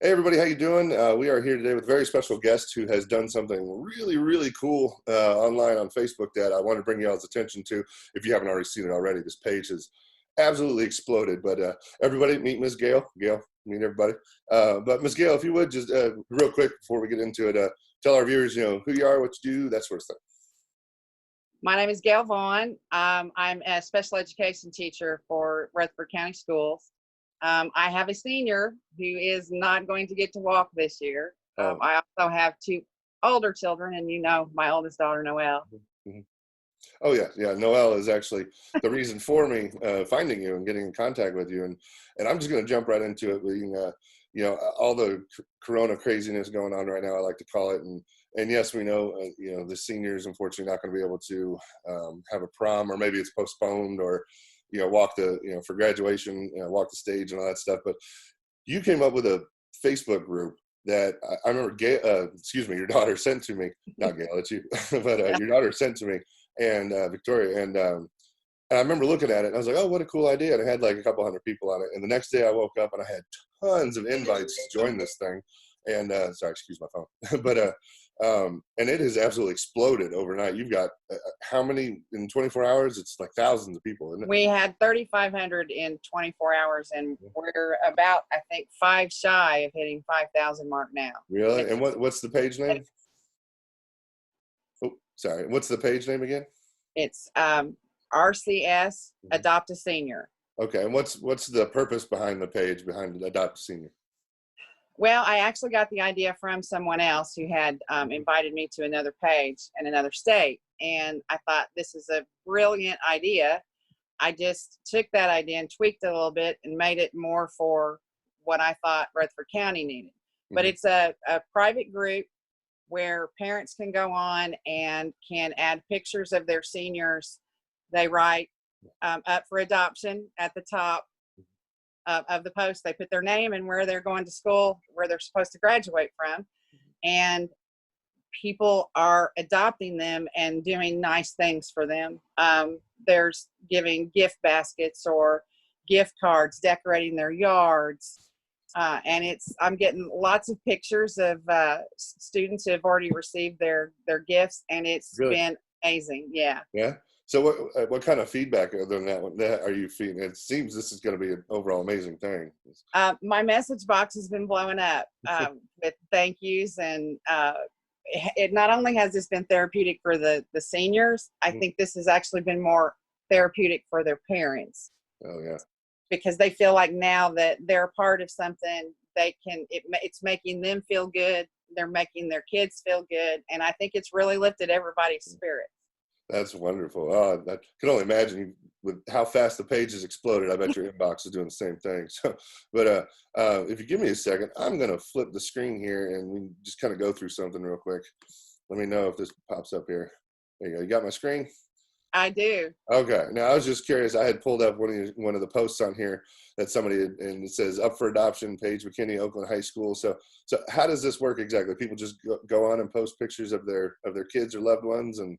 Hey everybody, how you doing? We are here today with a very special guest who has done something really cool online on Facebook that I want to bring y'all's attention to. If you haven't already seen it already, this page has absolutely exploded. But everybody, meet Miss Gail. Gail, meet everybody. But Miss Gail, if you would just real quick before we get into it, tell our viewers, who you are, what you do, that sort of stuff. My name is Gail Vaughn. I'm a special education teacher for Rutherford County Schools. I have a senior who is not going to get to walk this year. I also have two older children, and my oldest daughter, Noelle. Mm-hmm. Oh yeah. Noelle is actually the reason for me finding you and getting in contact with you, and I'm just going to jump right into it. Being all the Corona craziness going on right now, I like to call it, and yes, we know the seniors unfortunately not going to be able to have a prom, or maybe it's postponed, or walk for graduation, walk the stage and all that stuff. But you came up with a Facebook group that I remember your daughter sent to me. Not Gail, it's you. But your daughter sent to me, and Victoria, and I remember looking at it and I was like, oh, what a cool idea. And I had like a couple hundred people on it. And the next day I woke up and I had tons of invites to join this thing. And sorry, excuse my phone. But and it has absolutely exploded overnight. You've got how many in 24 hours? It's like thousands of people, isn't it? We had 3,500 in 24 hours, and we're about, I think, 5 shy of hitting 5,000 mark now. Really? And what's the page name? Oh, sorry. What's the page name again? It's RCS Adopt a Senior. Okay. And what's the purpose behind the page, behind Adopt a Senior? Well, I actually got the idea from someone else who had invited me to another page in another state. And I thought, this is a brilliant idea. I just took that idea and tweaked it a little bit and made it more for what I thought Rutherford County needed. But it's a private group where parents can go on and can add pictures of their seniors. They write up for adoption at the top of the post. They put their name and where they're going to school, where they're supposed to graduate from, and people are adopting them and doing nice things for them. There's giving gift baskets or gift cards, decorating their yards, and I'm getting lots of pictures of students who have already received their gifts, and it's been amazing. Yeah. So what kind of feedback other than that one are you feeling? It seems this is going to be an overall amazing thing. My message box has been blowing up with thank yous, and it not only has this been therapeutic for the seniors, I think this has actually been more therapeutic for their parents. Oh yeah. Because they feel like now that they're a part of something, it's making them feel good. They're making their kids feel good, and I think it's really lifted everybody's spirit. That's wonderful. Oh, I can only imagine with how fast the page has exploded. I bet your inbox is doing the same thing. So, but if you give me a second, I'm going to flip the screen here and we just kind of go through something real quick. Let me know if this pops up here. There you go. You got my screen? I do. Okay. Now I was just curious. I had pulled up one of the posts on here that somebody had, and it says up for adoption, Paige McKinney, Oakland High School. So how does this work exactly? People just go on and post pictures of their kids or loved ones and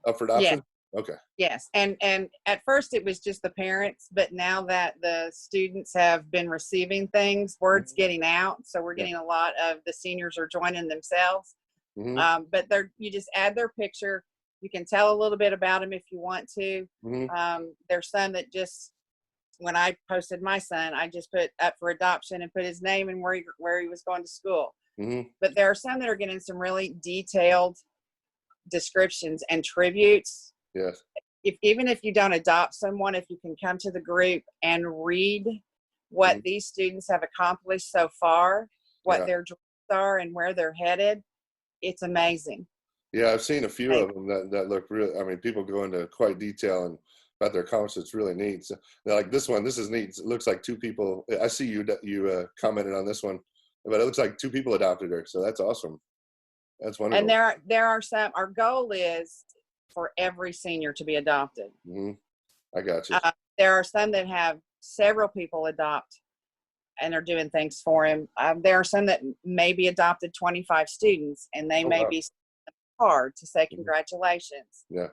up for adoption? Yeah. Okay. Yes. And at first it was just the parents, but now that the students have been receiving things, word's getting out. So we're getting a lot of the seniors are joining themselves. But you just add their picture. You can tell a little bit about them if you want to. There's some that just, when I posted my son, I just put up for adoption and put his name and where he was going to school. But there are some that are getting some really detailed descriptions and tributes. Yes. Even if you don't adopt someone, if you can come to the group and read what these students have accomplished so far, what their dreams are and where they're headed, it's amazing. Yeah, I've seen a few of them that look really, I mean, people go into quite detail and about their accomplishments. It's really neat. So, like this one, this is neat. It looks like two people, I see you commented on this one, but it looks like two people adopted her. So that's awesome. That's wonderful. And there are some, our goal is for every senior to be adopted. I got you. There are some that have several people adopt and are doing things for him. There are some that maybe adopted 25 students and they may be hard to say congratulations. Yeah.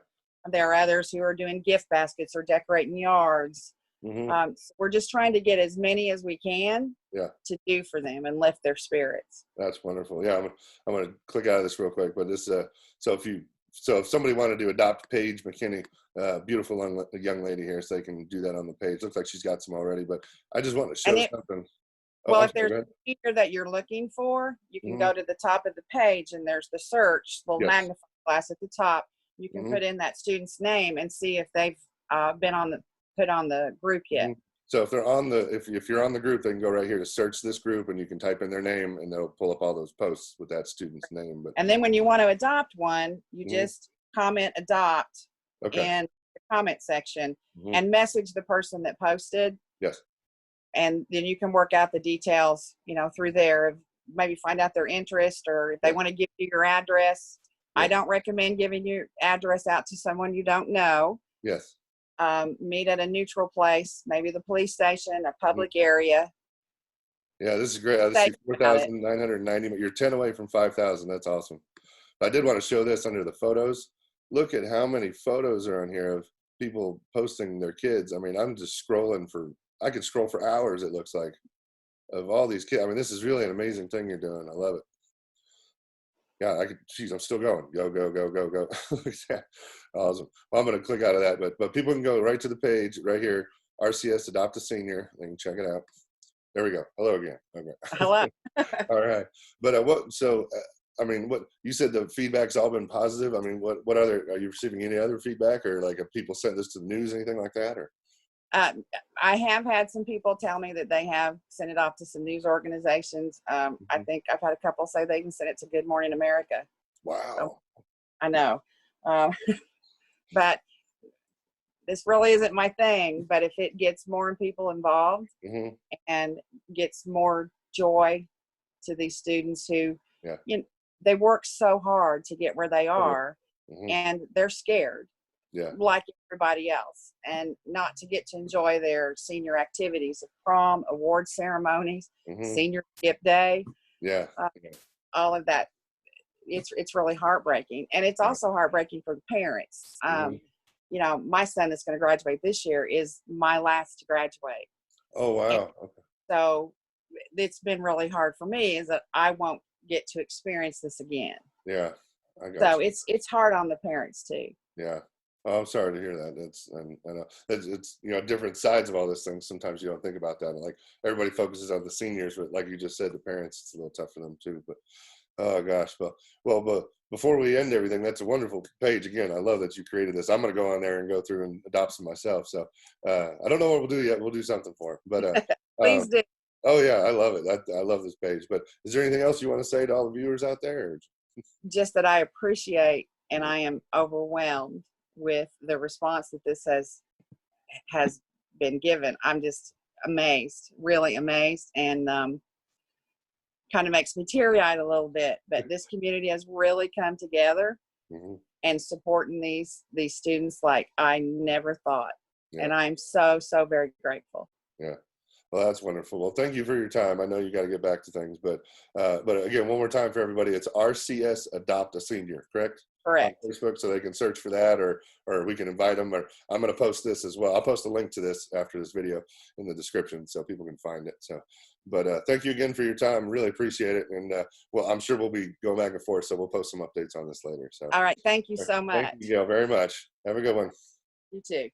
There are others who are doing gift baskets or decorating yards. So we're just trying to get as many as we can to do for them and lift their spirits. That's wonderful. Yeah, I'm gonna click out of this real quick, but this so if somebody wanted to adopt Paige McKinney, beautiful young lady here, so they can do that on the page. Looks like she's got some already, but I just want to show something. Well, if there's a speaker that you're looking for, you can go to the top of the page and there's the search, little magnifying glass at the top. You can put in that student's name and see if they've been put on the group yet. So if they're on if you're on the group, they can go right here to search this group, and you can type in their name, and they'll pull up all those posts with that student's name. And then when you want to adopt one, you just comment adopt in the comment section and message the person that posted. Yes. And then you can work out the details, through there. Maybe find out their interest, or if they want to give you your address. I don't recommend giving your address out to someone you don't know. Yes. Meet at a neutral place, maybe the police station, a public area. Yeah, this is great. This is 4,990. You're 10 away from 5,000. That's awesome. I did want to show this under the photos. Look at how many photos are on here of people posting their kids. I mean, I'm just scrolling I could scroll for hours, it looks like, of all these kids. I mean, this is really an amazing thing you're doing. I love it. Yeah, I'm still going. Go, go, go, go, go. Awesome. Well, I'm going to click out of that, but people can go right to the page right here, RCS Adopt a Senior. They can check it out. There we go. Hello again. Okay. Hello. All right. But what you said the feedback's all been positive. I mean, what other, are you receiving any other feedback, or like, have people sent this to the news, anything like that, or? I have had some people tell me that they have sent it off to some news organizations. I think I've had a couple say they even sent it to Good Morning America. Wow. So, I know. But this really isn't my thing. But if it gets more people involved and gets more joy to these students who, they work so hard to get where they are, and they're scared. Like everybody else, and not to get to enjoy their senior activities of prom, award ceremonies, senior skip day, all of that. It's really heartbreaking, and it's also heartbreaking for the parents. My son that's going to graduate this year is my last to graduate. Oh wow! So it's been really hard for me, is that I won't get to experience this again. Yeah, I got you. It's hard on the parents too. Yeah. Oh, I'm sorry to hear that. I know it's different sides of all this thing. Sometimes you don't think about that. Like, everybody focuses on the seniors, but like you just said, the parents, it's a little tough for them too. But oh gosh, but before we end everything, that's a wonderful page. Again, I love that you created this. I'm going to go on there and go through and adopt some myself. So I don't know what we'll do yet. We'll do something for them. But please do. Oh yeah, I love it. I love this page. But is there anything else you want to say to all the viewers out there? Or? Just that I appreciate, and I am overwhelmed with the response that this has been given. I'm just amazed, really amazed, and kind of makes me teary-eyed a little bit. But this community has really come together and supporting these students like I never thought. And I'm so very grateful. Yeah. Well, that's wonderful. Well, thank you for your time. I know you got to get back to things, but again, one more time for everybody, it's RCS Adopt a Senior, correct? Correct. On Facebook, so they can search for that, or we can invite them, or I'm going to post this as well. I'll post a link to this after this video in the description so people can find it. So, but thank you again for your time. Really appreciate it. And well, I'm sure we'll be going back and forth, so we'll post some updates on this later. So, all right. Thank you so much. Thank you, Gail, very much. Have a good one. You too.